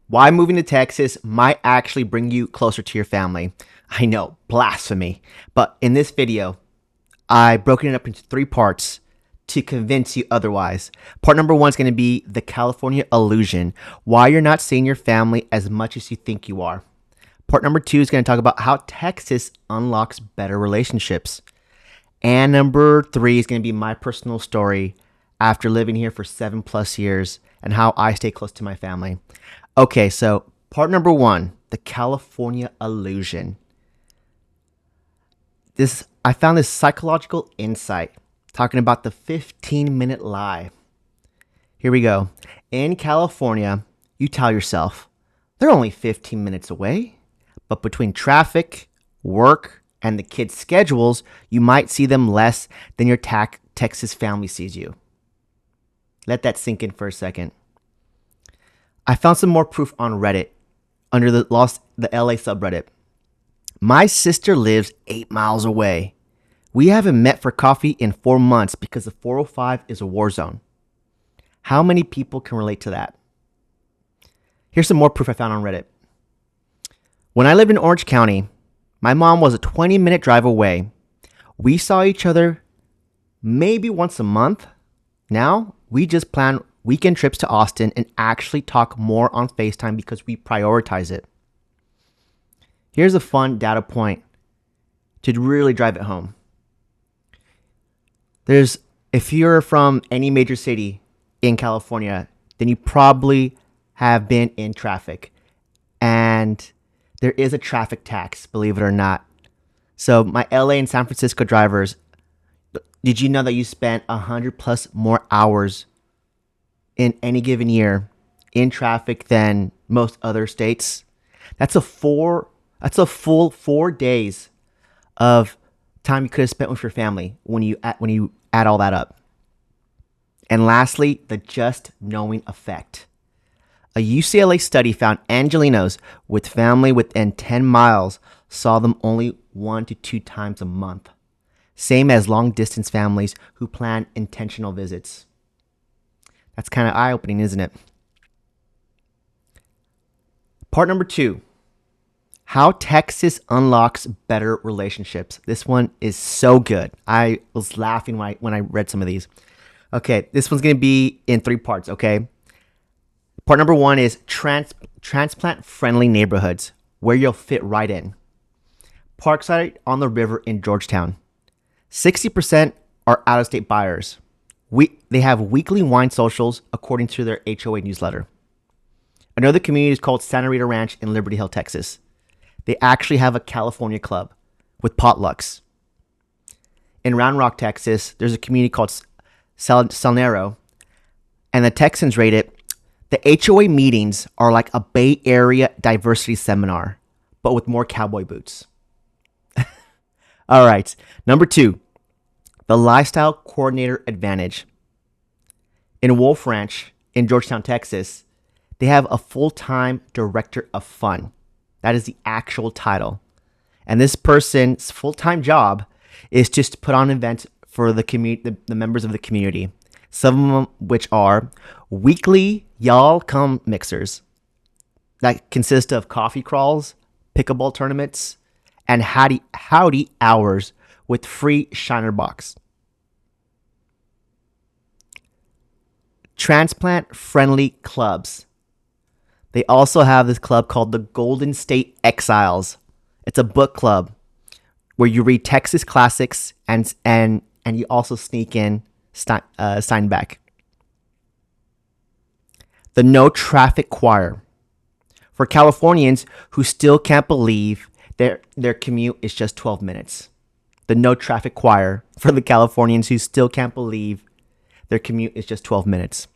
Why moving to Texas might actually bring you closer to your family. I know, blasphemy. But in this video, I broken it up into three parts to convince you otherwise. Part number one is going to be the California illusion, why you're not seeing your family as much as you think you are. Part number two is going to talk about how Texas unlocks better relationships. And number three is going to be my personal story after living here for 7+ years and how I stay close to my family. Okay, so part number one, the California illusion. I found this psychological insight talking about the 15-minute lie. Here we go. In California, you tell yourself, they're only 15 minutes away, but between traffic, work, and the kids' schedules, you might see them less than your Texas family sees you. Let that sink in for a second. I found some more proof on Reddit under the LA subreddit. My sister lives 8 miles away. We haven't met for coffee in 4 months because the 405 is a war zone. How many people can relate to that? Here's some more proof I found on Reddit. When I lived in Orange County, my mom was a 20-minute drive away. We saw each other maybe once a month. Now, we just plan weekend trips to Austin and actually talk more on FaceTime because we prioritize it. Here's a fun data point to really drive it home. If you're from any major city in California, then you probably have been in traffic. And there is a traffic tax, believe it or not. So my LA and San Francisco drivers, did you know that you spent 100+ more hours in any given year in traffic than most other states? That's a full 4 days of time you could have spent with your family when you add all that up. And lastly, the just knowing effect. A UCLA study found Angelenos with family within 10 miles saw them only 1 to 2 times a month. Same as long distance families who plan intentional visits. That's kind of eye-opening, isn't it? Part number two, how Texas unlocks better relationships. This one is so good. I was laughing when I read some of these. Okay, this one's going to be in 3 parts, okay? Part number one is transplant-friendly neighborhoods, where you'll fit right in. Parkside on the river in Georgetown. 60% are out-of-state buyers. They have weekly wine socials according to their HOA newsletter. Another community is called Santa Rita Ranch in Liberty Hill, Texas. They actually have a California club with potlucks. In Round Rock, Texas, there's a community called Salnero, and the Texans rate it. The HOA meetings are like a Bay Area diversity seminar, but with more cowboy boots. All right, number two, the lifestyle coordinator advantage. In Wolf Ranch in Georgetown, Texas, they have a full-time director of fun. That is the actual title. And this person's full-time job is just to put on events for the members of the community. Some of them which are weekly y'all come mixers that consist of coffee crawls, pickleball tournaments, and howdy hours with free Shiner box. Transplant-friendly clubs. They also have this club called the Golden State Exiles. It's a book club where you read Texas classics and you also sneak in Steinbeck. The No Traffic Choir. For Californians who still can't believe their commute is just 12 minutes. The No Traffic Choir for the Californians who still can't believe their commute is just 12 minutes.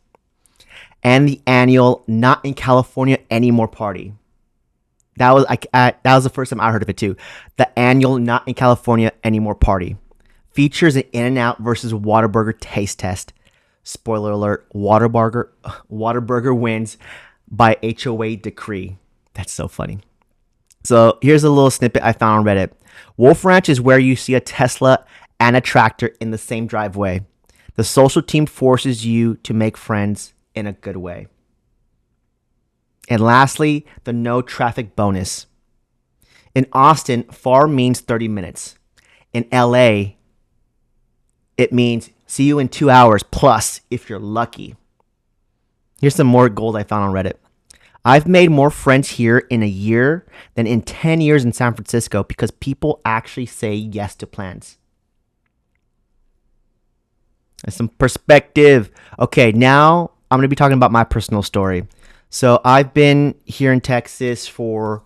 And the annual Not in California Anymore party. That was the first time I heard of it too. The annual Not in California Anymore party features an In-N-Out versus Whataburger taste test. Spoiler alert, Whataburger wins by HOA decree. That's so funny. So here's a little snippet I found on Reddit. Wolf Ranch is where you see a Tesla and a tractor in the same driveway. The social team forces you to make friends in a good way. And lastly, the no traffic bonus. In Austin, far means 30 minutes. In LA, it means see you in 2 hours plus if you're lucky. Here's some more gold I found on Reddit. I've made more friends here in a year than in 10 years in San Francisco because people actually say yes to plans. That's some perspective. Okay, now I'm going to be talking about my personal story. So I've been here in Texas for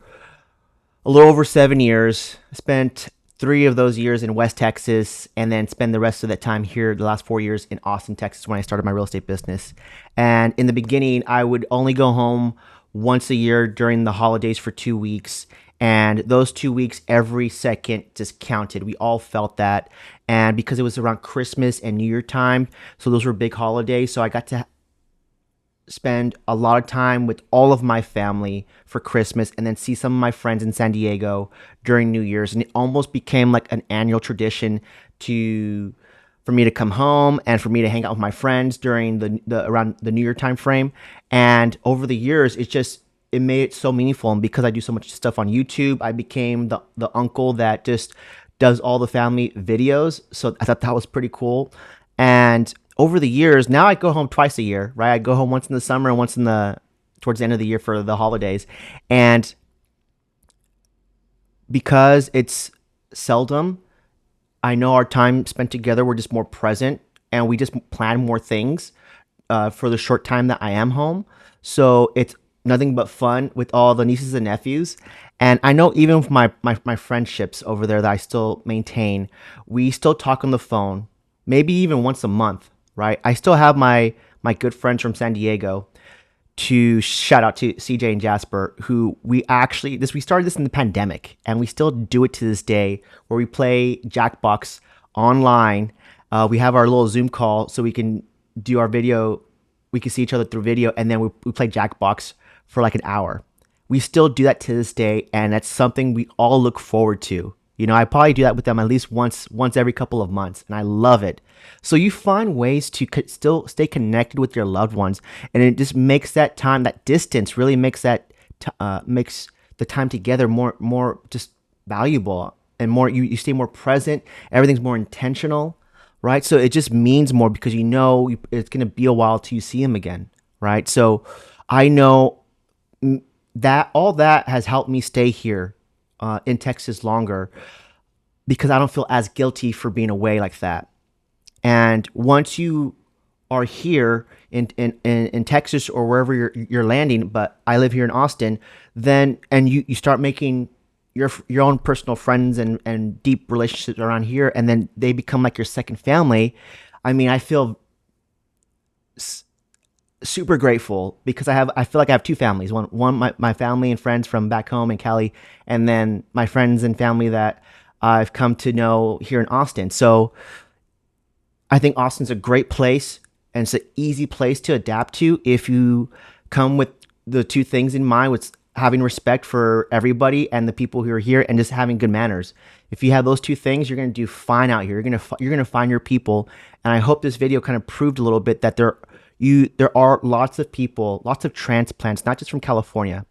a little over 7 years. I spent 3 of those years in West Texas and then spend the rest of that time here, the last 4 years in Austin, Texas, when I started my real estate business. And in the beginning, I would only go home once a year during the holidays for 2 weeks. And those 2 weeks, every second just counted. We all felt that. And because it was around Christmas and New Year time, so those were big holidays. So I got to spend a lot of time with all of my family for Christmas and then see some of my friends in San Diego during New Year's. And it almost became like an annual tradition for me to come home and for me to hang out with my friends during the around the New Year time frame. And over the years, it made it so meaningful. And because I do so much stuff on YouTube, I became the uncle that just does all the family videos. So I thought that was pretty cool. And over the years, now I go home twice a year, right? I go home once in the summer and once towards the end of the year for the holidays. And because it's seldom, I know our time spent together, we're just more present and we just plan more things for the short time that I am home. So it's nothing but fun with all the nieces and nephews. And I know even with my friendships over there that I still maintain, we still talk on the phone, maybe even once a month, right? I still have my good friends from San Diego, to shout out to CJ and Jasper, who we started this in the pandemic and we still do it to this day, where we play Jackbox online. We have our little Zoom call so we can do our video. We can see each other through video, and then we play Jackbox for like an hour. We still do that to this day, and that's something we all look forward to. You know, I probably do that with them at least once every couple of months, and I love it. So you find ways to still stay connected with your loved ones, and it just makes that time, that distance, really makes makes the time together more just valuable, and more you stay more present. Everything's more intentional, right? So it just means more because you know it's gonna be a while till you see them again, right? So I know that all that has helped me stay here in Texas longer, because I don't feel as guilty for being away like that. And once you are here in Texas or wherever you're landing, but I live here in Austin, then and you start making your own personal friends and deep relationships around here, and then they become like your second family. I mean, I feel super grateful because I feel like I have two families. One my family and friends from back home in Cali, and then my friends and family that I've come to know here in Austin. So I think Austin's a great place, and it's an easy place to adapt to if you come with the two things in mind, with having respect for everybody and the people who are here, and just having good manners. If you have those two things, you're going to do fine out here. You're going to find your people. And I hope this video kind of proved a little bit that there are lots of people, lots of transplants, not just from California,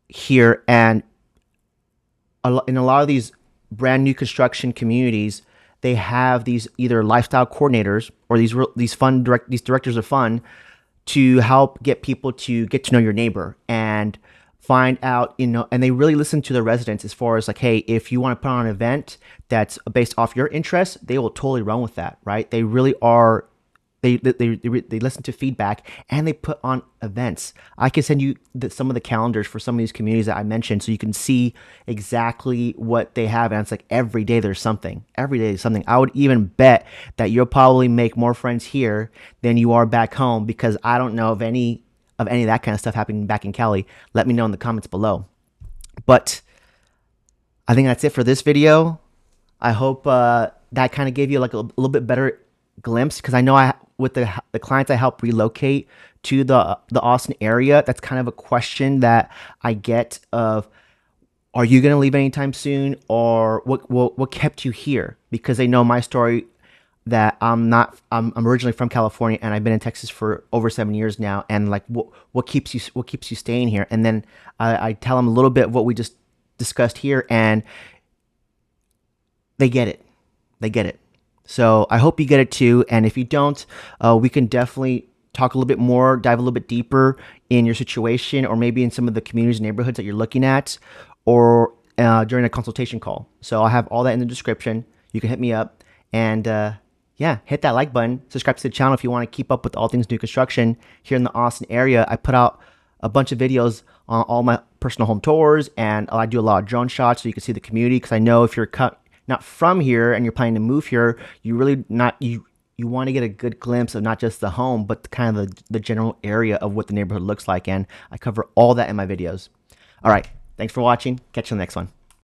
here, and in a lot of these brand new construction communities, they have these either lifestyle coordinators or these directors of fun to help get people to get to know your neighbor and find out, and they really listen to the residents as far as like, hey, if you want to put on an event that's based off your interests, they will totally run with that, right? They really are. They listen to feedback, and they put on events. I can send you some of the calendars for some of these communities that I mentioned, so you can see exactly what they have. And it's like every day there's something. Every day there's something. I would even bet that you'll probably make more friends here than you are back home, because I don't know of any of that kind of stuff happening back in Cali. Let me know in the comments below. But I think that's it for this video. I hope that kind of gave you like a little bit better glimpse, because I know with the clients I help relocate to the Austin area, that's kind of a question that I get of, are you going to leave anytime soon, or what kept you here? Because they know my story. that I'm originally from California, and I've been in Texas for over 7 years now, and like what keeps you staying here? And then I tell them a little bit of what we just discussed here, and they get it. They get it. So I hope you get it too. And if you don't, we can definitely talk a little bit more, dive a little bit deeper in your situation, or maybe in some of the communities and neighborhoods that you're looking at, or during a consultation call. So I'll have all that in the description. You can hit me up, and yeah, hit that like button. Subscribe to the channel if you want to keep up with all things new construction here in the Austin area. I put out a bunch of videos on all my personal home tours, and I do a lot of drone shots so you can see the community, because I know if you're not from here and you're planning to move here, you really not you want to get a good glimpse of not just the home, but kind of the general area of what the neighborhood looks like, and I cover all that in my videos. All right, thanks for watching. Catch you on the next one.